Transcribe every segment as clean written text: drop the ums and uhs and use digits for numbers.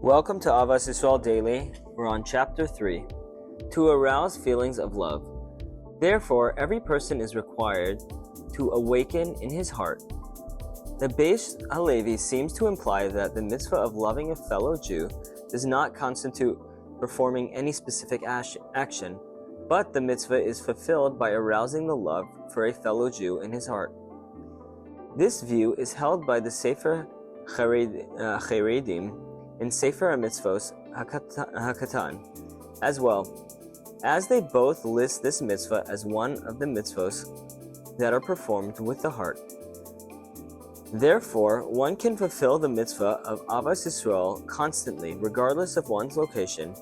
Welcome to Ahavas Yisrael Daily. We're on Chapter 3, to arouse feelings of love. Therefore, every person is required to awaken in his heart. The Beis HaLevi seems to imply that the mitzvah of loving a fellow Jew does not constitute performing any specific action, but the mitzvah is fulfilled by arousing the love for a fellow Jew in his heart. This view is held by the Sefer Charedim in Sefer HaMitzvos HaKatan, as well, as they both list this mitzvah as one of the mitzvos that are performed with the heart. Therefore, one can fulfill the mitzvah of Ahavas Yisrael constantly, regardless of one's location.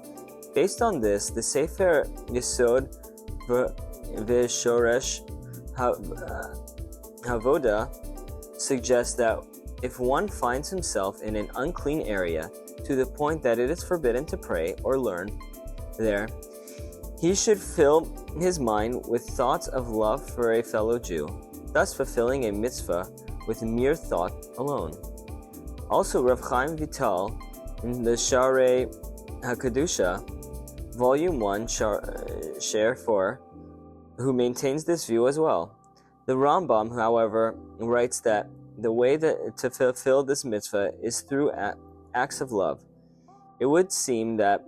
Based on this, the Sefer Yesod V'Shoresh Havoda suggests that if one finds himself in an unclean area to the point that it is forbidden to pray or learn there, he should fill his mind with thoughts of love for a fellow Jew, thus fulfilling a mitzvah with mere thought alone. Also, Rav Chaim Vital in the Sharei HaKadusha, Volume 1, Share 4, who maintains this view as well. The Rambam, however, writes that the way to fulfill this mitzvah is through acts of love. It would seem that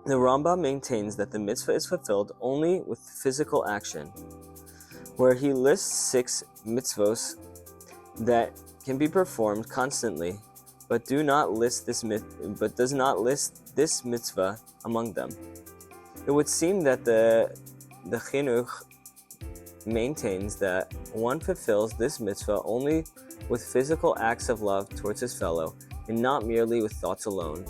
the Rambam maintains that the mitzvah is fulfilled only with physical action, where he lists 6 mitzvos that can be performed constantly, but does not list this mitzvah among them. It would seem that the Chinuch maintains that one fulfills this mitzvah only with physical acts of love towards his fellow, and not merely with thoughts alone.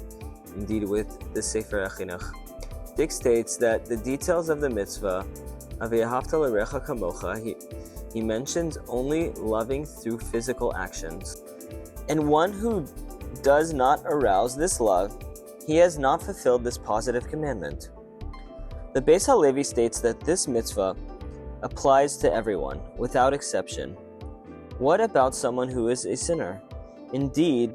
Indeed, with the Sefer HaChinuch, Dick states that the details of the mitzvah of V'ahavta l'recha kamocha, he mentions only loving through physical actions. And one who does not arouse this love, he has not fulfilled this positive commandment. The Beis HaLevi states that this mitzvah applies to everyone, without exception. What about someone who is a sinner? Indeed,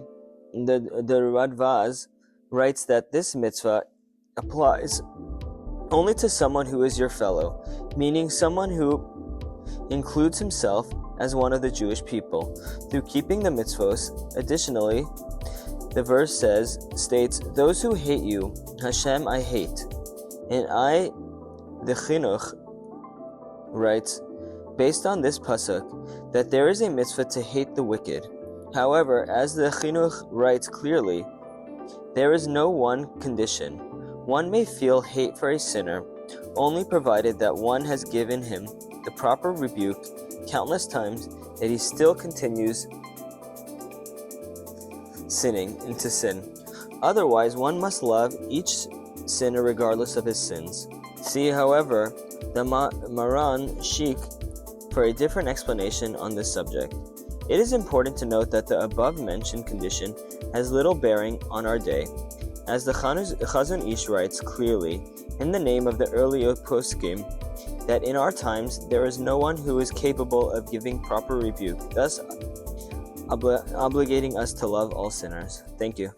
the Radvaz writes that this mitzvah applies only to someone who is your fellow, meaning someone who includes himself as one of the Jewish people through keeping the mitzvos. Additionally, the verse states, "Those who hate you, Hashem I hate." And the Chinuch writes, based on this pasuk, that there is a mitzvah to hate the wicked. However, as the Chinuch writes clearly, there is no one condition. One may feel hate for a sinner, only provided that one has given him the proper rebuke countless times, that he still continues sinning into sin. Otherwise, one must love each sinner regardless of his sins. See, however, the Maran Sheikh for a different explanation on this subject. It is important to note that the above-mentioned condition has little bearing on our day, as the Chazon Ish writes clearly in the name of the early poskim that in our times there is no one who is capable of giving proper rebuke, thus obligating us to love all sinners. Thank you.